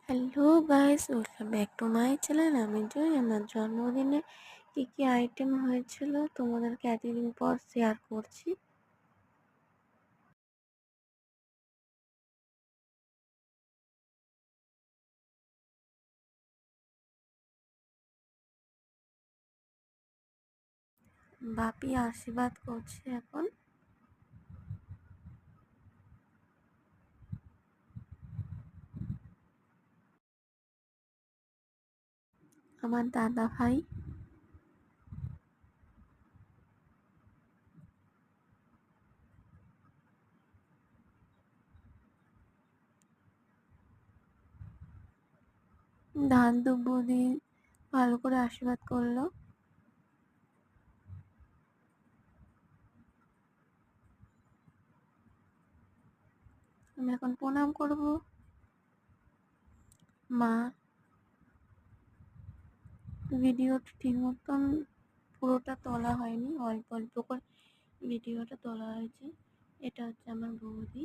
Hello guys, welcome back to my channel. আমি জয়। আমার জন্মদিনে কি কি আইটেম হয়েছিল তোমাদেরকে এতদিন পর শেয়ার করছি। বাপি আশীর্বাদ করছে এখন। আমার দাদা ভাই, ধান বৌদি ভালো করে আশীর্বাদ করলো। আমি এখন প্রণাম করব। মা ভিডিওটা ঠিক মতন পুরোটা তোলা হয়নি, অল্প অল্প করে ভিডিওটা তোলা হয়েছে। এটা হচ্ছে আমার বৌদি।